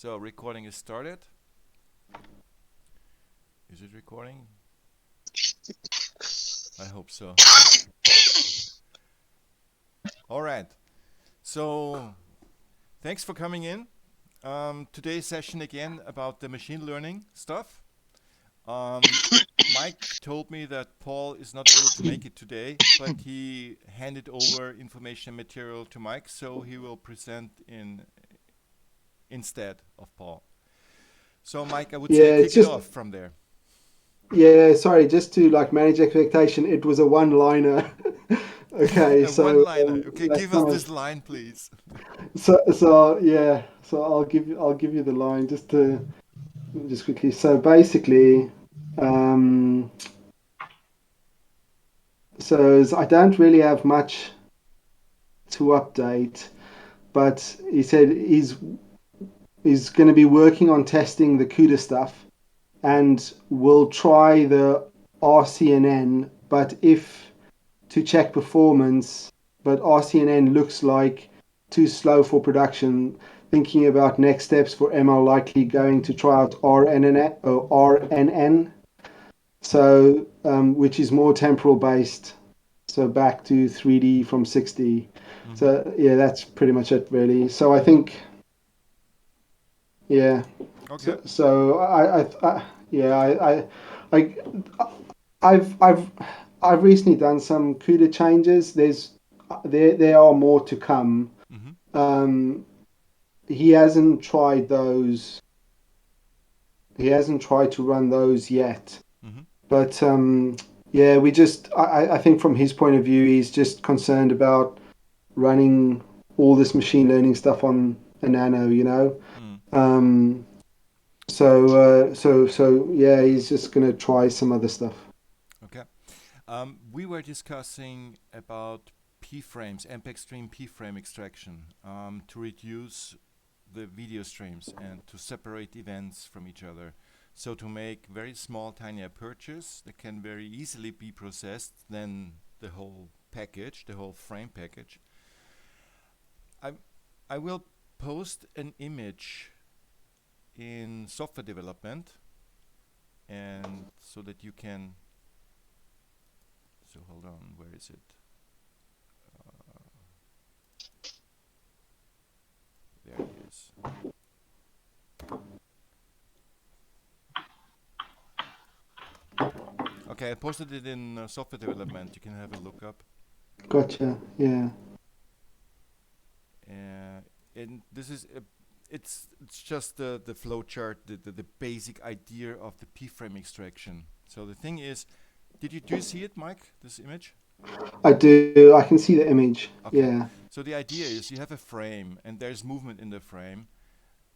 So recording is started. Is it recording? I hope so. All right. So thanks for coming in. Today's session again about the machine learning stuff. Mike told me that Paul is not able to make it today, but he handed over information and material to Mike, so he will present instead of Paul. So Mike, I would say Yeah, kick it's it just off from there. yeah, sorry, just to like manage expectation, it was a one-liner. Okay, A so one-liner. Okay, that's give us kind of this line, please. so yeah, so I'll give you the line just quickly. So basically, um, I don't really have much to update, but he said he's going to be working on testing the CUDA stuff, and we'll try the RCNN, but if to check performance, but RCNN looks like too slow for production. Thinking about next steps for ML, likely going to try out RNNet or RNN, so which is more temporal based. So back to 3D from 6D. Mm-hmm. So yeah, that's pretty much it really. So I think yeah. Okay. So yeah I I've I've I've recently done some CUDA changes. There are more to come. Mm-hmm. Um, he hasn't tried those. He hasn't tried to run those yet. Mm-hmm. But yeah, I think from his point of view, he's just concerned about running all this machine learning stuff on a nano. Mm. Um, so yeah, he's just gonna try some other stuff. Okay. We were discussing about P-frames, MPEG stream P-frame extraction, to reduce the video streams and to separate events from each other. So to make very small, tiny apertures that can very easily be processed, then the whole package, the whole frame package. I, I will post an image in software development, and so that you can. So hold on, where is it? Uh, there it is. Okay, I posted it in software development. You can have a look up. Gotcha. Yeah. Uh, and this is it's just the flow chart, the basic idea of the P-frame extraction. So the thing is, do you see it, Mike? This image? I do. I can see the image. Okay. Yeah. So the idea is you have a frame and there's movement in the frame,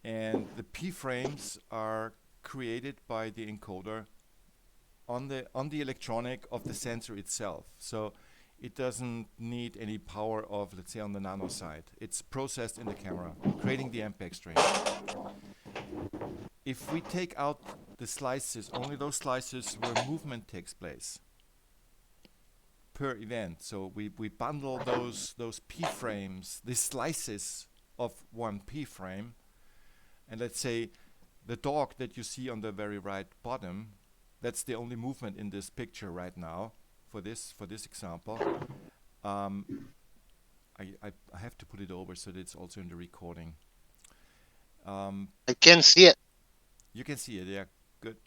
and the P-frames are created by the encoder on the electronic of the sensor itself. So it doesn't need any power of, let's say, on the nano side. It's processed in the camera, creating the MPEG stream. If we take out the slices, only those slices where movement takes place per event. So we bundle those P frames, these slices of one P frame, and let's say the dog that you see on the very right bottom, that's the only movement in this picture right now for this example. Um, I have to put it over so that it's also in the recording. I can see it. You can see it, yeah, good.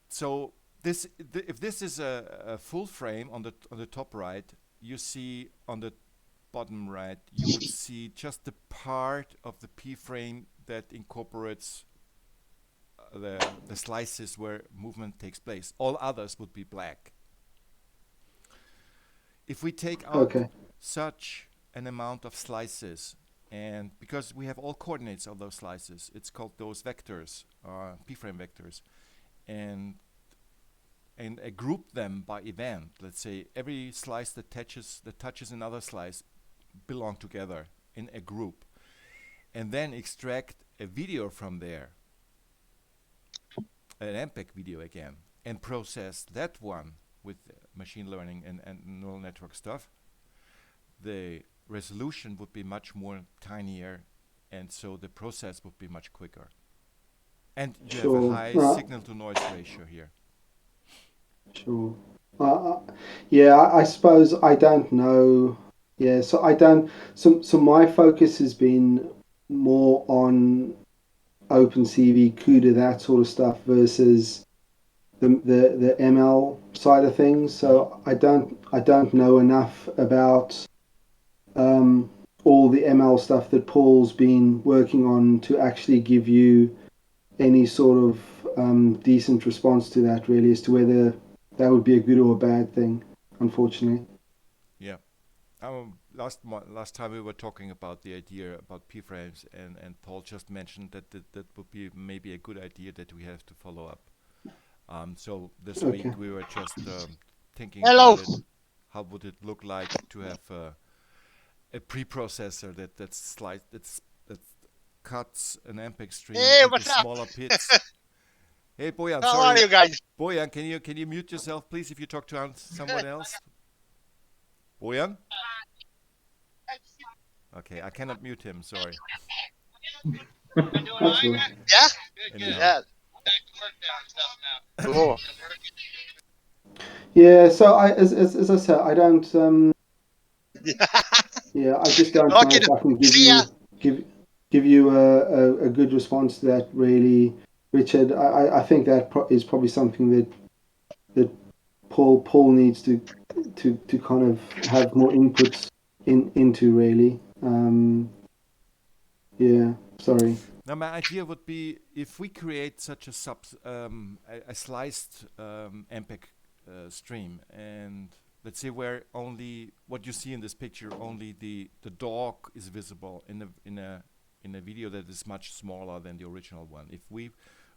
So if this is a full frame on the top right, you see on the bottom right, you would see just the part of the P frame that incorporates the slices where movement takes place. All others would be black. If we take out Okay. such an amount of slices, and because we have all coordinates of those slices, it's called those vectors, P-frame vectors, and group them by event. Let's say every slice that touches another slice belong together in a group, and then extract a video from there, an MPEG video again, and process that one with machine learning and neural network stuff. The resolution would be much more tinier and so the process would be much quicker. And you have Sure. a high signal to noise ratio here. Sure. Yeah, I suppose I don't know. Yeah, so I don't. So my focus has been more on OpenCV, CUDA, that sort of stuff versus the ML side of things. So I don't know enough about all the ML stuff that Paul's been working on to actually give you any sort of decent response to that, really, as to whether that would be a good or a bad thing, unfortunately. Yeah. Last time we were talking about the idea about p-frames, and Paul just mentioned that would be maybe a good idea that we have to follow up. So this week we were just thinking Hello. about it. How would it look like to have a preprocessor that cuts an MPEG stream into smaller bits? Hey Boyan, How sorry. are you guys? Boyan, can you mute yourself, please, if you talk to someone else? Boyan? Okay, I cannot mute him. Sorry. That's all. Yeah. Anyhow. Yeah. Cool. Yeah. So as I said, I don't. Yeah, I just don't know Okay. if I can See ya. give you a good response to that, really, Richard. I think that is probably something that Paul needs to kind of have more inputs into, really. Yeah, sorry. Now my idea would be if we create such a a sliced MPEG stream, and let's say where only what you see in this picture, only the dog is visible in a video that is much smaller than the original one. If we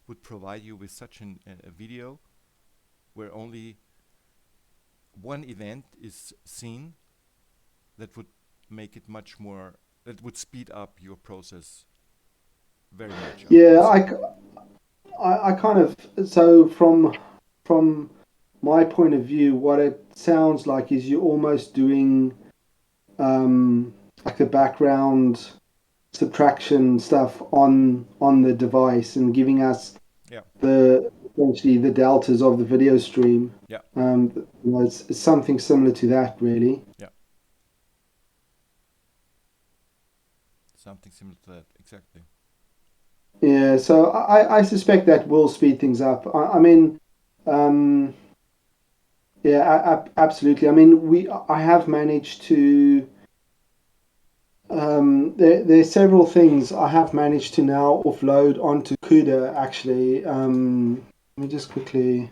would provide you with such a video where only one event is seen, that would make it much more. That would speed up your process very much. Yeah, I kind of, so from my point of view, what it sounds like is you're almost doing like the background subtraction stuff on the device and giving us essentially the deltas of the video stream. Yeah. It's something similar to that, really. Yeah. Something similar to that, exactly. Yeah, so I suspect that will speed things up. I mean, yeah, absolutely. I mean, I have managed to. There's several things I have managed to now offload onto Cuda. Actually, let me just quickly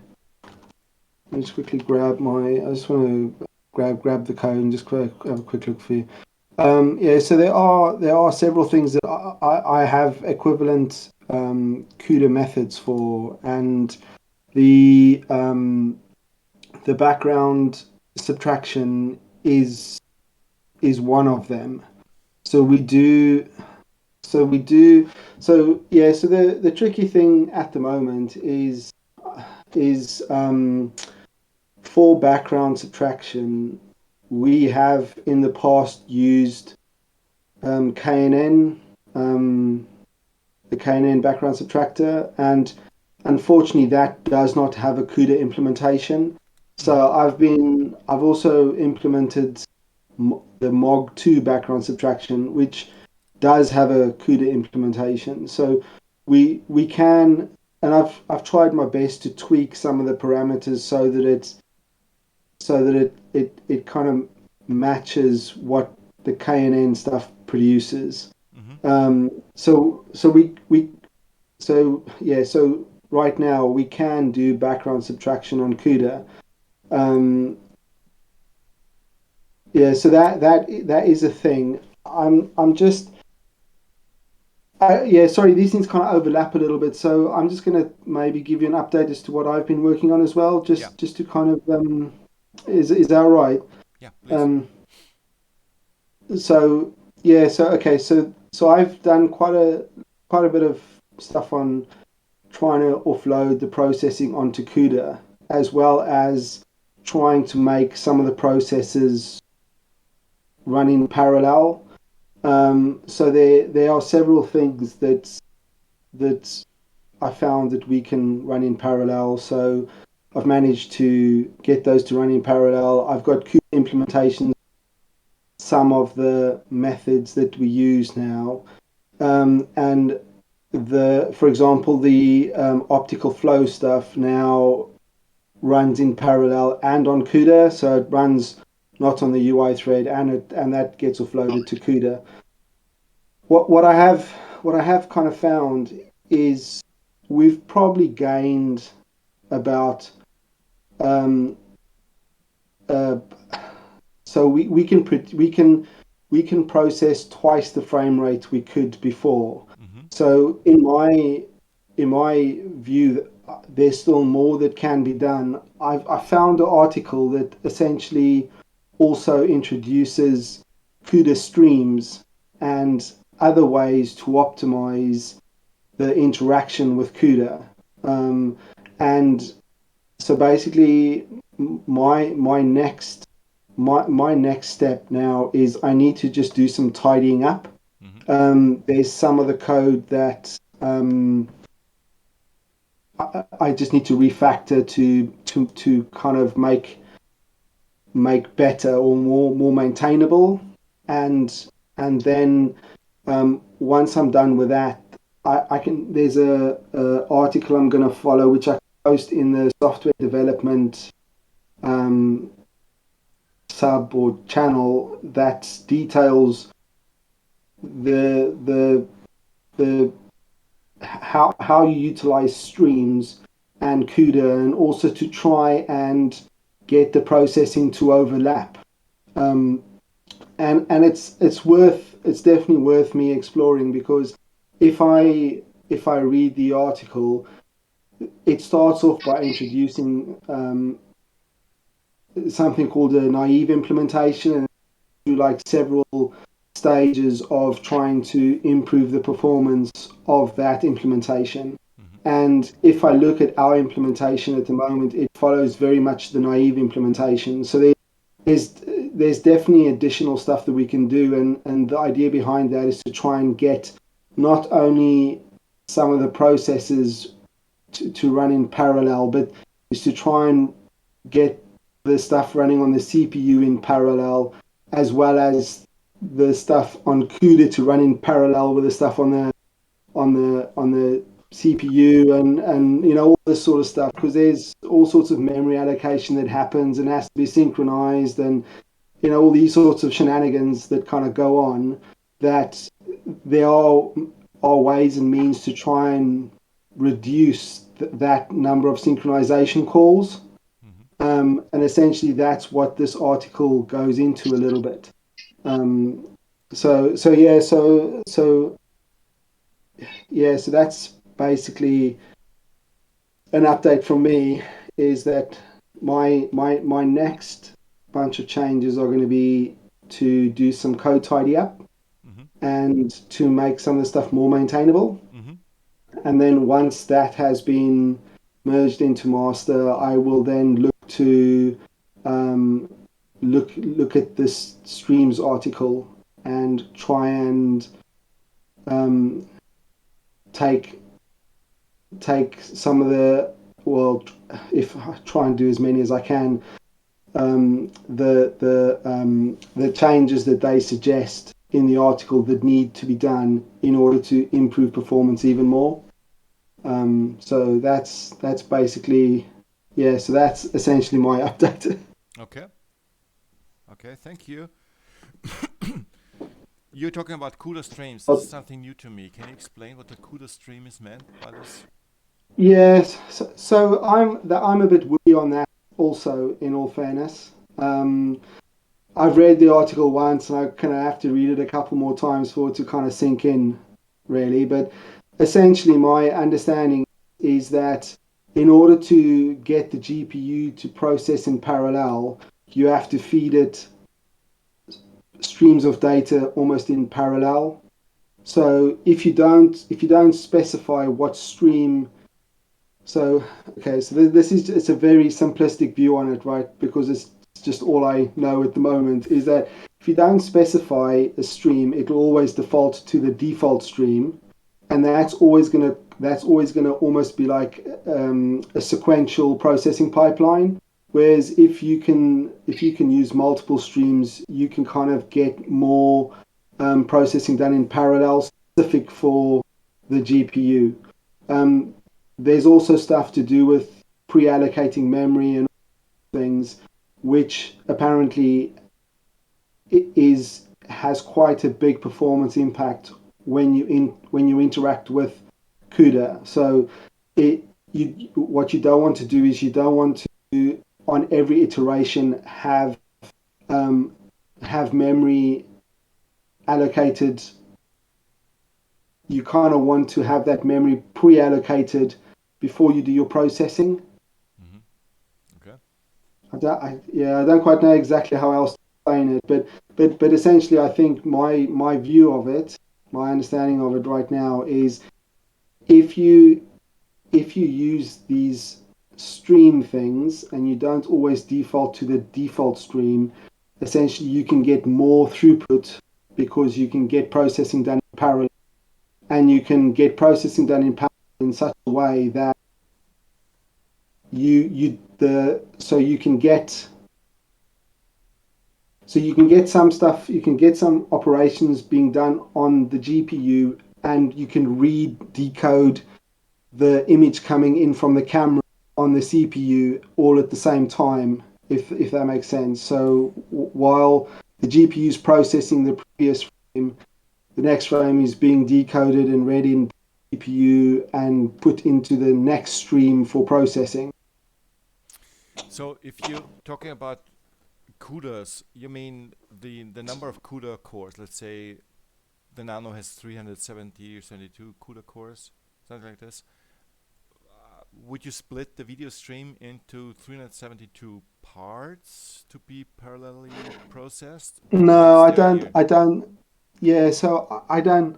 grab my. I just want to grab the code and just have a quick look for you. Yeah, so there are several things that I have equivalent CUDA methods for, and the background subtraction is one of them. So yeah. So the tricky thing at the moment is for background subtraction. We have in the past used KNN, the KNN background subtractor, and unfortunately that does not have a CUDA implementation. So I've also implemented the MOG2 background subtraction, which does have a CUDA implementation. So we can, and I've tried my best to tweak some of the parameters so that it kind of matches what the KNN stuff produces. So right now we can do background subtraction on CUDA. Yeah, so that is a thing. I'm just yeah, sorry, these things kind of overlap a little bit, so I'm just going to maybe give you an update as to what I've been working on as well, just to kind of is that all right? Yeah, please. So yeah, so I've done quite a bit of stuff on trying to offload the processing onto Cuda, as well as trying to make some of the processes run in parallel. So there are several things that I found that we can run in parallel. So I've managed to get those to run in parallel. I've got Cuda implementations, some of the methods that we use now, and for example, the optical flow stuff now runs in parallel and on Cuda, so it runs not on the UI thread, and that gets offloaded to Cuda. What I have kind of found is we've probably gained about um, uh, so we can process twice the frame rate we could before. Mm-hmm. So in my view, there's still more that can be done. I found an article that essentially also introduces Cuda Streams and other ways to optimize the interaction with Cuda. And so basically, my next step now is I need to just do some tidying up. There's some of the code that I just need to refactor to kind of make better or more maintainable, and then once I'm done with that, I can there's a article I'm going to follow which I post in the software development um, sub or channel that details the the how you utilize streams and Cuda, and also to try and get the processing to overlap. Um, and it's definitely worth me exploring, because if I read the article, it starts off by introducing something called a naive implementation, and through like several stages of trying to improve the performance of that implementation. And if I look at our implementation at the moment, it follows very much the naive implementation. So there's there's definitely additional stuff that we can do, and the idea behind that is to try and get not only some of the processes to run in parallel, but is to try and get the stuff running on the CPU in parallel, as well as the stuff on Cuda to run in parallel with the stuff on the CPU, and all this sort of stuff, because there's all sorts of memory allocation that happens and has to be synchronized, and all these sorts of shenanigans that kind of go on, that there are ways and means to try and reduce that number of synchronization calls. And essentially that's what this article goes into a little bit. So that's basically an update from me, is that my next bunch of changes are going to be to do some code tidy up and to make some of the stuff more maintainable. And then once that has been merged into master, I will then look to look at this streams article and try and take some of the, well, if I try and do as many as I can, the changes that they suggest in the article that need to be done in order to improve performance even more. So that's basically, yeah. So that's essentially my update. Okay. Okay. Thank you. You're talking about Cuda Streams. This is something new to me. Can you explain what the Cuda Stream is meant by this? Yes. So I'm a bit woody on that also, in all fairness. I've read the article once, and I kind of have to read it a couple more times for it to kind of sink in, really. But essentially, my understanding is that in order to get the GPU to process in parallel, you have to feed it streams of data almost in parallel. So if you don't specify what stream, so okay, so it's a very simplistic view on it, right? Because just all I know at the moment, is that if you don't specify a stream, it'll always default to the default stream, and that's always gonna almost be like a sequential processing pipeline. Whereas if you can use multiple streams, you can kind of get more processing done in parallel, specific for the GPU. There's also stuff to do with pre-allocating memory and things, which apparently has quite a big performance impact when you interact with Cuda. So what you don't want to do is you don't want to, on every iteration, have memory allocated. You kind of want to have that memory pre-allocated before you do your processing. Okay. I don't quite know exactly how else to explain it, but essentially, I think my view of it, my understanding of it right now is, if you use these stream things and you don't always default to the default stream, essentially you can get more throughput because you can get processing done in parallel, and you can get processing done in parallel in such a way that you can get some stuff, you can get some operations being done on the GPU, and you can read, decode the image coming in from the camera on the CPU all at the same time, if that makes sense. So while the GPU is processing the previous frame, the next frame is being decoded and read in GPU and put into the next stream for processing. So if you're talking about CUDAs, you mean the number of CUDA cores? Let's say the Nano has 370 or 72 CUDA cores, something like this. Would you split the video stream into 372 parts to be parallelly processed? No, I don't. Yeah, so I don't.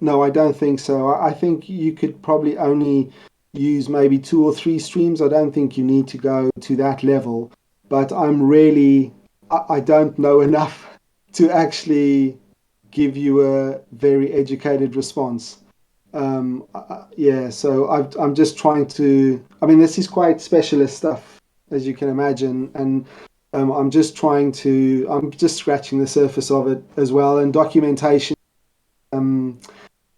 No, I don't think so. I think you could probably only use maybe 2 or 3 streams. I don't think you need to go to that level. But I don't know enough to actually give you a very educated response. Yeah, so I'm just trying to. I mean, this is quite specialist stuff, as you can imagine, and I'm just scratching the surface of it as well. And documentation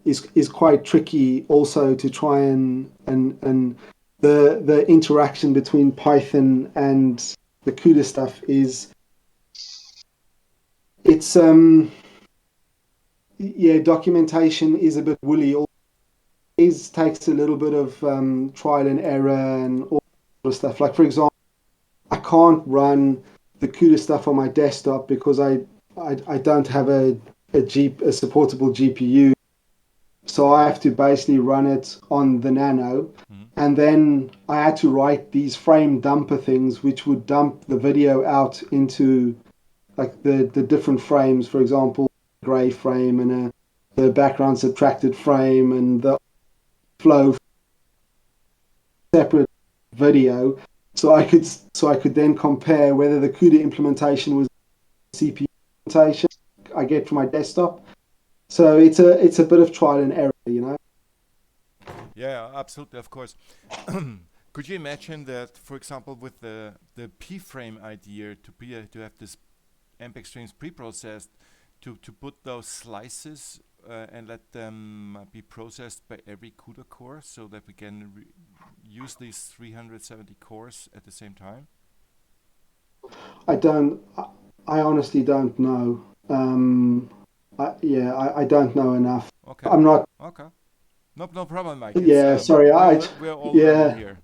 is quite tricky also to try and the interaction between Python and the Cuda stuff documentation is a bit woolly. It takes a little bit of trial and error and all sort of stuff. Like, for example, I can't run the Cuda stuff on my desktop because I don't have a supportable GPU. So I have to basically run it on the Nano. And then I had to write these frame dumper things, which would dump the video out into like the different frames. For example, gray frame and the background subtracted frame and the flow separate video. So I could then compare whether the Cuda implementation was CPU implementation I get from my desktop. So it's a bit of trial and error, you know. Yeah, absolutely, of course. Could you imagine that, for example, with the P-frame idea to have this MPEG streams pre-processed, to put those slices and let them be processed by every CUDA core, so that we can use these 370 cores at the same time? I honestly don't know. I don't know enough. Okay. I'm not. Okay. No problem, Mike. Yeah, sorry. We're all learning here.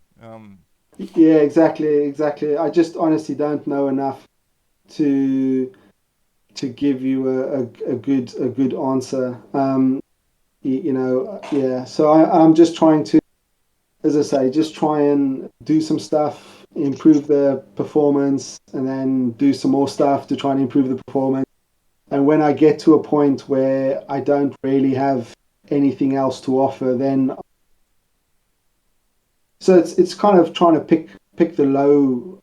Yeah, exactly. I just honestly don't know enough to give you a good answer. You know, yeah. So I'm just trying to, as I say, just try and do some stuff, improve the performance, and then do some more stuff to try and improve the performance. And when I get to a point where I don't really have anything else to offer, then so it's kind of trying to pick the low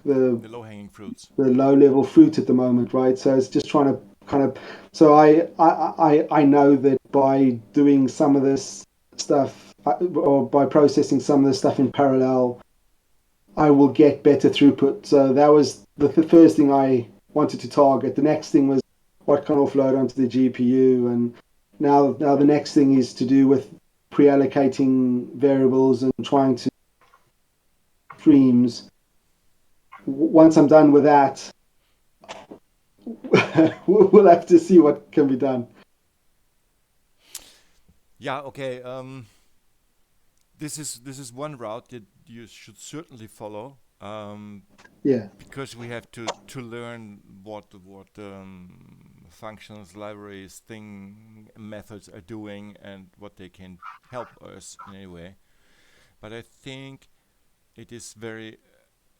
the low-hanging fruits. the low-level fruit at the moment, right? So it's just trying to kind of. So I know that by doing some of this stuff or by processing some of this stuff in parallel, I will get better throughput. So that was the first thing I wanted to target. The next thing was what can offload onto the GPU, and now the next thing is to do with pre-allocating variables and trying to streams. Once I'm done with that, we'll have to see what can be done. Yeah. Okay. This is one route that you should certainly follow. Yeah. Because we have to learn what functions, libraries, methods are doing and what they can help us in any way. But I think it is very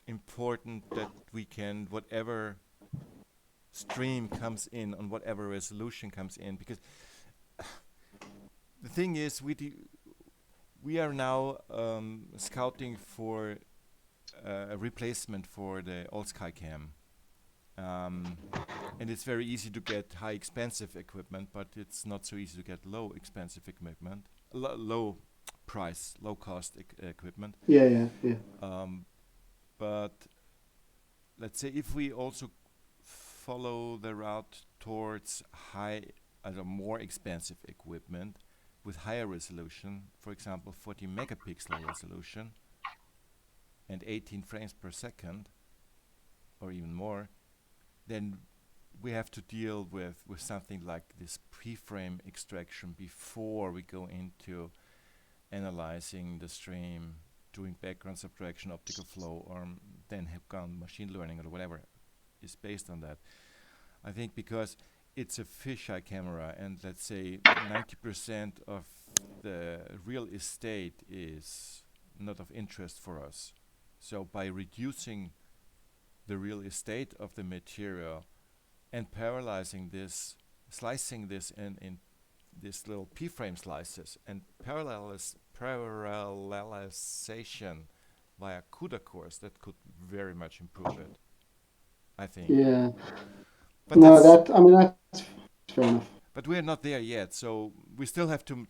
important that we can, whatever stream comes in on whatever resolution comes in, because the thing is we are now scouting for a replacement for the old Skycam. And it's very easy to get high expensive equipment, but it's not so easy to get low expensive equipment, low price, low cost equipment. Yeah. But let's say if we also follow the route towards more expensive equipment with higher resolution, for example 40 megapixel resolution and 18 frames per second or even more, then we have to deal with something like this pre-frame extraction before we go into analyzing the stream, doing background subtraction, optical flow, or then have gone machine learning or whatever is based on that. I think because it's a fisheye camera and let's say 90% of the real estate is not of interest for us. So by reducing the real estate of the material and parallelizing this, slicing this in this little P-frame slices and parallelization via Cuda cores, that could very much improve it, I think. Yeah. But No, that's fair enough. But we're not there yet, so we still have to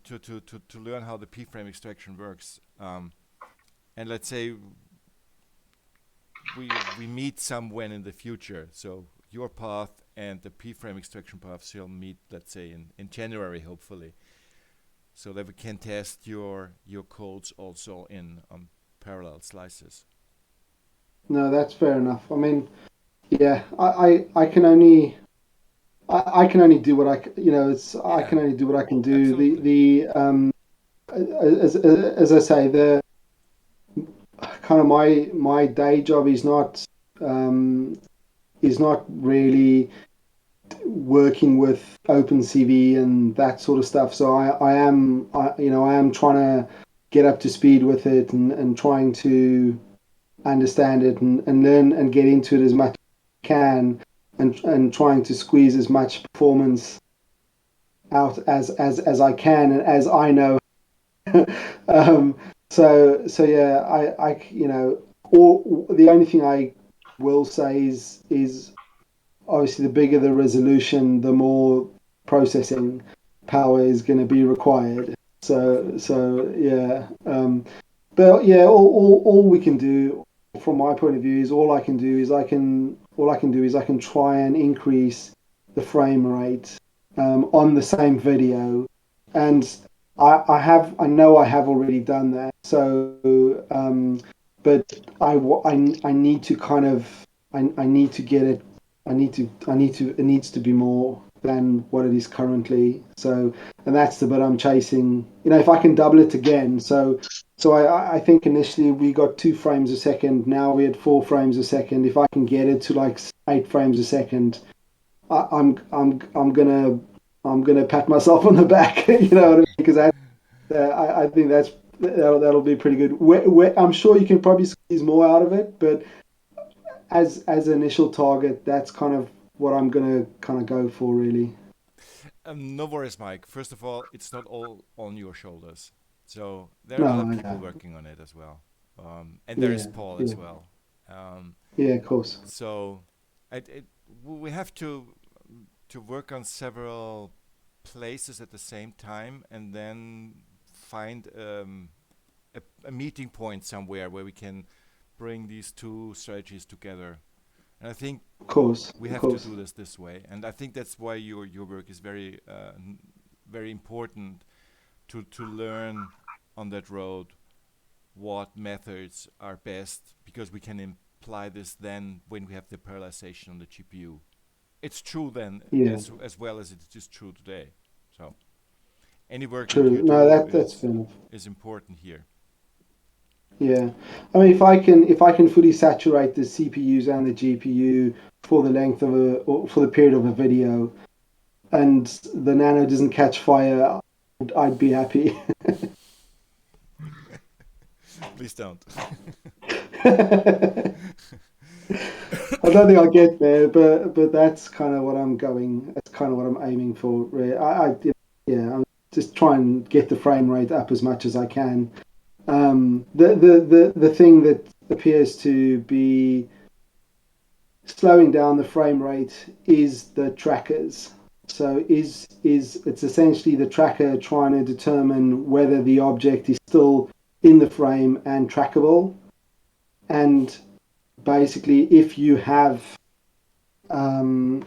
learn how the P-frame extraction works. And let's say we meet somewhere in the future. So your path and the P-frame extraction path shall meet, let's say, in January, hopefully, so that we can test your codes also on parallel slices. No, that's fair enough. I mean, yeah, I can only I can only do what I I can only do what I can do. Absolutely. As I say, the kind of my day job is not really working with OpenCV and that sort of stuff. So I am trying to get up to speed with it and trying to understand it and learn and get into it as much as I can and trying to squeeze as much performance out as I can and as I know. So yeah, all the only thing I will say is obviously the bigger the resolution, the more processing power is going to be required. So yeah, but yeah, all we can do from my point of view is all I can do is I can try and increase the frame rate on the same video, and I know I have already done that. So but I need to kind of I need to get it. It needs to be more than what it is currently. So, and that's the bit I'm chasing. If I can double it again. So I think initially we got 2 frames a second. Now we're at 4 frames a second. If I can get it to like 8 frames a second, I'm gonna pat myself on the back. You know what I mean? Because I think that'll be pretty good. I'm sure you can probably squeeze more out of it, but as an initial target, that's kind of what I'm gonna kind of go for, really. No worries, Mike. First of all, it's not all on your shoulders. So there are other No, people yeah, working on it as well. And there is Paul as well. Yeah, of course. So we have to work on several places at the same time, and then find a meeting point somewhere where we can bring these two strategies together. And I think Of course. we Of have to course. do this way. And I think that's why your work is very very important to learn on that road what methods are best, because we can apply this then when we have the parallelization on the GPU. It's true then, Yeah. as well as it is true today. So any work that True. you No, do that's fair enough. is important here. Yeah, I mean, if I can fully saturate the CPUs and the GPU for the length of or for the period of a video, and the nano doesn't catch fire, I'd be happy. Please don't. I don't think I'll get there, but that's kind of what I'm going. That's kind of what I'm aiming for. Really. Yeah, I'm just trying and get the frame rate up as much as I can. The thing that appears to be slowing down the frame rate is the trackers. So it's essentially the tracker trying to determine whether the object is still in the frame and trackable. And basically, if you have, sorry,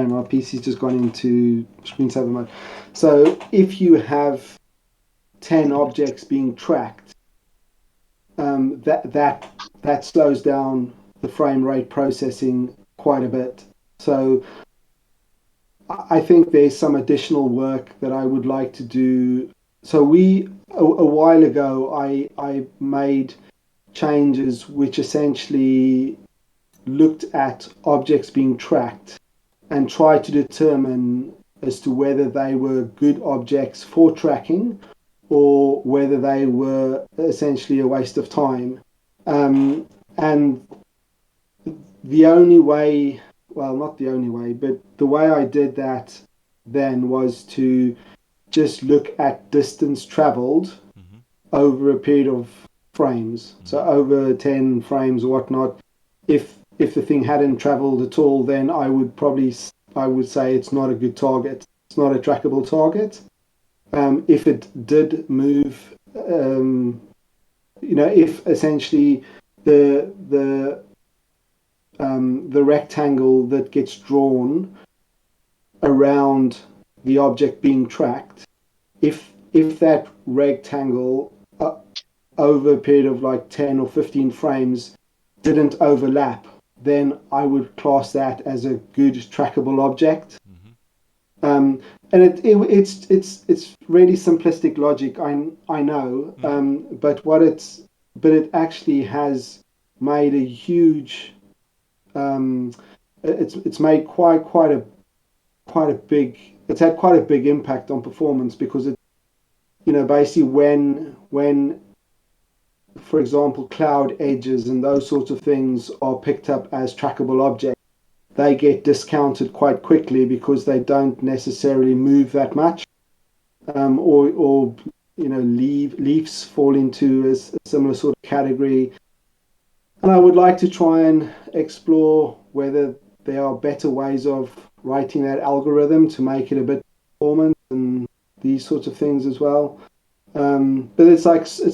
my PC's just gone into screensaver mode. So if you have 10 objects being tracked, that slows down the frame rate processing quite a bit. So I think there's some additional work that I would like to do. So a while ago I made changes which essentially looked at objects being tracked and tried to determine as to whether they were good objects for tracking or whether they were essentially a waste of time. And the only way, well, not the only way, but the way I did that then was to just look at distance traveled Mm-hmm. over a period of frames. Mm-hmm. So over 10 frames or whatnot. If the thing hadn't traveled at all, then I would say it's not a good target. It's not a trackable target. If it did move, if essentially the rectangle that gets drawn around the object being tracked, if that rectangle over a period of like 10 or 15 frames didn't overlap, then I would class that as a good trackable object. Mm-hmm. And it's really simplistic logic. I know, Mm-hmm. but it actually has made a huge. It's made quite a big. It's had quite a big impact on performance because basically when for example cloud edges and those sorts of things are picked up as trackable objects, they get discounted quite quickly because they don't necessarily move that much, or leaves fall into a similar sort of category. And I would like to try and explore whether there are better ways of writing that algorithm to make it a bit performant and these sorts of things as well. But it's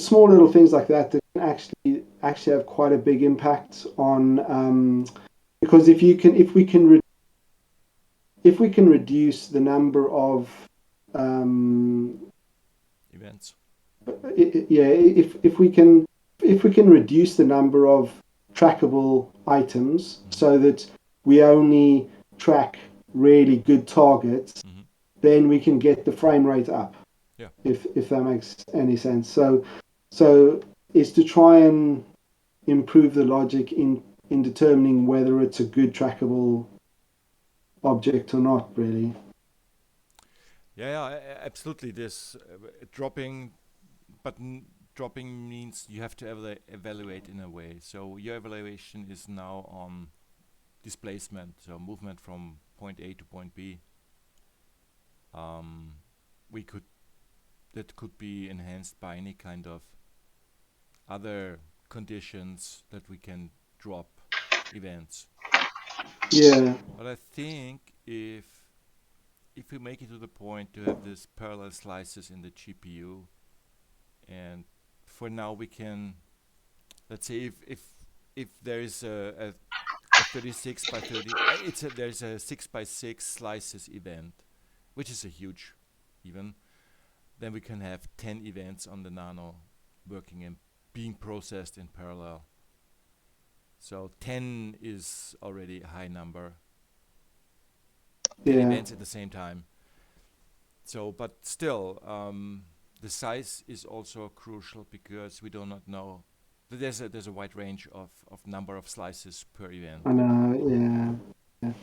small little things like that that can actually have quite a big impact on, because if we can reduce the number of Events. if we can reduce the number of trackable items Mm-hmm. so that we only track really good targets, Mm-hmm. then we can get the frame rate up. Yeah. If that makes any sense. So is to try and improve the logic in determining whether it's a good trackable object or not, really. Yeah, absolutely. This dropping, but dropping means you have to evaluate in a way. So your evaluation is now on displacement, so movement from point A to point B. That could be enhanced by any kind of other conditions that we can drop events. Yeah. But I think if we make it to the point to have this parallel slices in the GPU, and for now we can, let's say if there is a 36 by 30, there's a 6 by 6 slices event, which is a huge even, then we can have 10 events on the nano working and being processed in parallel. So 10 is already a high number. 10 events at the same time. So, but still, the size is also crucial because we do not know. There's a wide range of number of slices per event. I know. Yeah.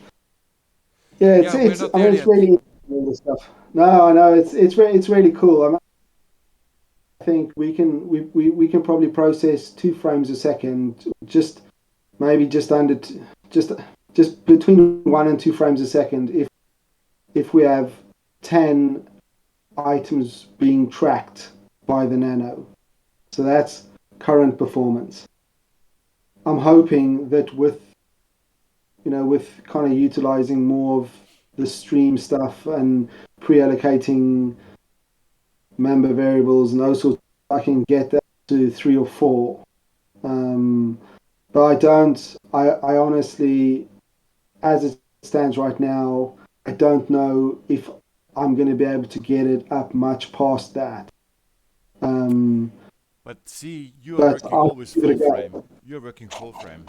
It's we're not I there mean, it's yet. really all this stuff. No, I know it's really cool. I think we can probably process 2 frames a second, just maybe just under just between 1 and 2 frames a second if we have 10 items being tracked by the nano. So that's current performance. I'm hoping that with kind of utilizing more of the stream stuff and pre-allocating member variables and those sorts, I can get that to 3 or 4. But I honestly, as it stands right now, I don't know if I'm going to be able to get it up much past that. But see, you are working always full frame. You're working full frame.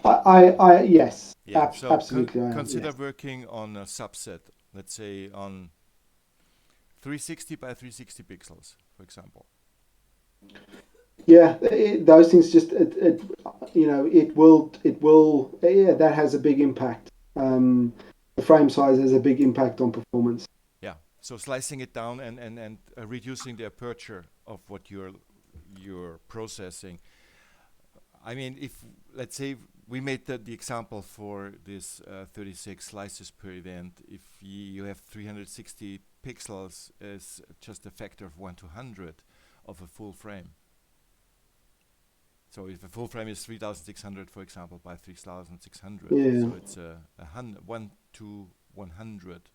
Yes, Yeah. So absolutely. consider working on a subset. Let's say on 360 by 360 pixels, for example. Yeah, those things just it will that has a big impact. The frame size has a big impact on performance. Yeah. So slicing it down and reducing the aperture of what you're processing. I mean, if let's say we made the example for this 36 slices per event, if you have 360 pixels as just a factor of 1 to 100 of a full frame. So if a full frame is 3600, for example, by 3600, so it's a 1 to 100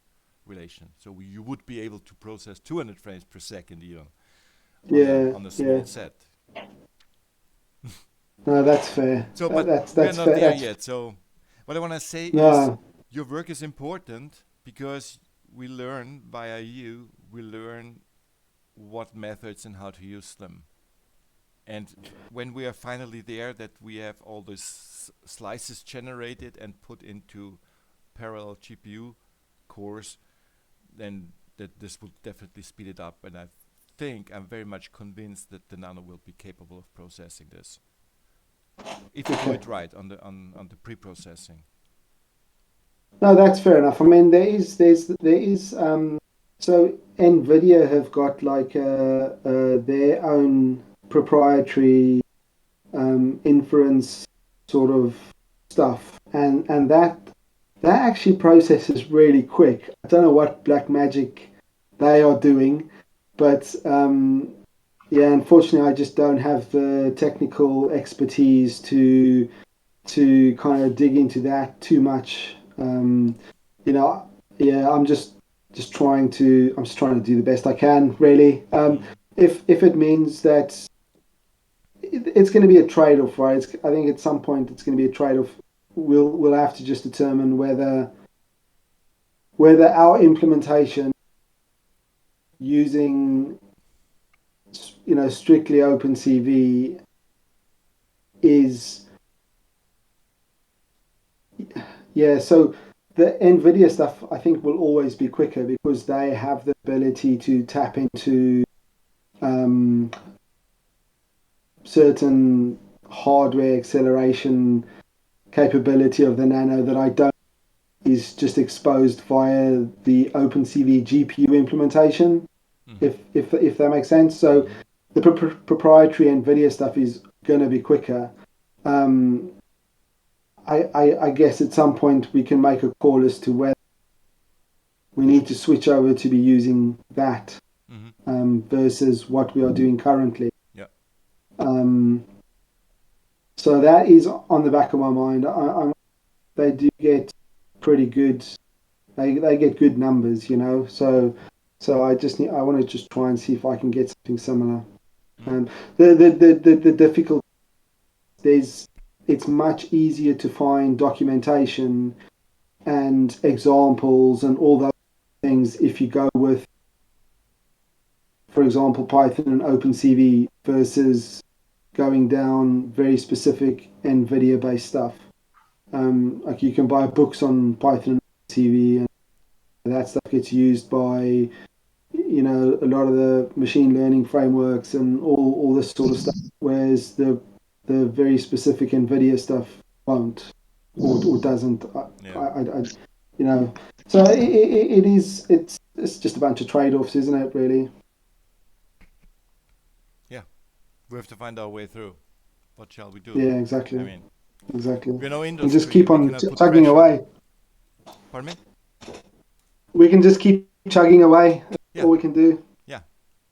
relation. So you would be able to process 200 frames per second even on a small set. No, that's fair. So, but that's we're not fair. there yet. So, what I want to say is, your work is important because we learn via you. We learn what methods and how to use them. And when we are finally there, that we have all these slices generated and put into parallel GPU cores, then this will definitely speed it up. And I think I'm very much convinced that the Nano will be capable of processing this. If you do it right on the pre-processing. No, that's fair enough. I mean, there is so NVIDIA have got like their own proprietary inference sort of stuff, and that actually processes really quick. I don't know what black magic they are doing, but yeah, unfortunately, I just don't have the technical expertise to kind of dig into that too much. Yeah, I'm just trying to do the best I can, really. If it means that it's going to be a trade-off, right? I think at some point it's going to be a trade-off. We'll have to just determine whether our implementation using strictly OpenCV is so the NVIDIA stuff I think will always be quicker because they have the ability to tap into certain hardware acceleration capability of the Nano that I don't is just exposed via the OpenCV GPU implementation, if that makes sense. So the proprietary NVIDIA stuff is going to be quicker. I guess at some point we can make a call as to whether we need to switch over to be using that versus what we are doing currently. Yeah. So that is on the back of my mind. They do get pretty good. They get good numbers, you know. So I want to just try and see if I can get something similar. The difficult it's much easier to find documentation and examples and all those things if you go with, for example, Python and OpenCV versus going down very specific NVIDIA based stuff. Like you can buy books on Python and OpenCV, and that stuff gets used by a lot of the machine learning frameworks and all this sort of stuff, whereas the very specific NVIDIA stuff won't or doesn't. So it's just a bunch of trade-offs, isn't it, really? Yeah, we have to find our way through. What shall we do? Yeah, exactly. I mean, exactly. we're no industry. And just keep on chugging away. Pardon me? We can just keep chugging away. That's all we can do. Yeah,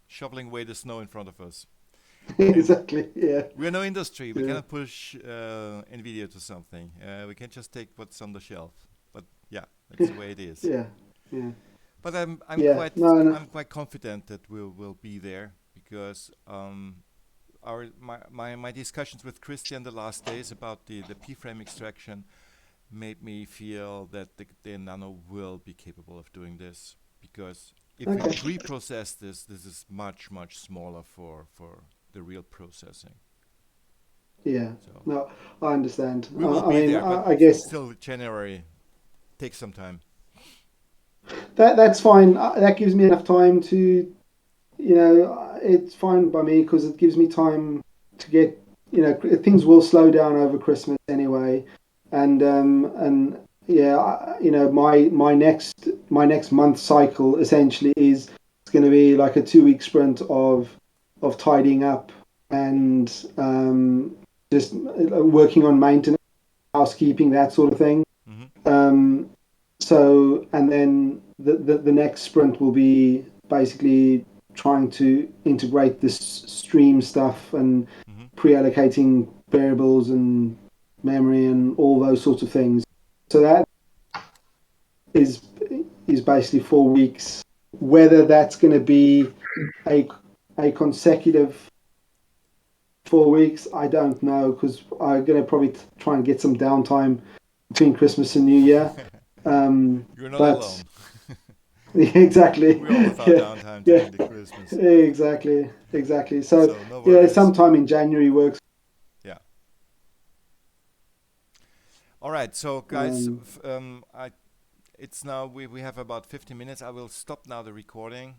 shoveling away the snow in front of us. Exactly. Yeah. We're no industry. We cannot push NVIDIA to something. We can just take what's on the shelf. But yeah, that's the way it is. Yeah. But I'm quite confident that we'll be there because my discussions with Christian the last days about the P-frame extraction made me feel that the Nano will be capable of doing this, because if we pre-process this is much smaller for the real processing. Yeah. So no, I understand. We will be there, but I guess still January takes some time. That's fine. That gives me enough time to, it's fine by me because it gives me time to get, things will slow down over Christmas anyway, and my next month cycle essentially is it's going to be like a 2-week sprint of tidying up and just working on maintenance, housekeeping, that sort of thing. So, and then the next sprint will be basically trying to integrate this stream stuff and pre-allocating variables and memory and all those sorts of things. So that is basically 4 weeks. Whether that's going to be a consecutive 4 weeks, I don't know, because I'm going to probably try and get some downtime between Christmas and New Year. You're not alone. Exactly. We all have our downtime during the Christmas. Exactly. So no sometime in January works. Yeah. All right. So guys, it's now we have about 50 minutes. I will stop now the recording.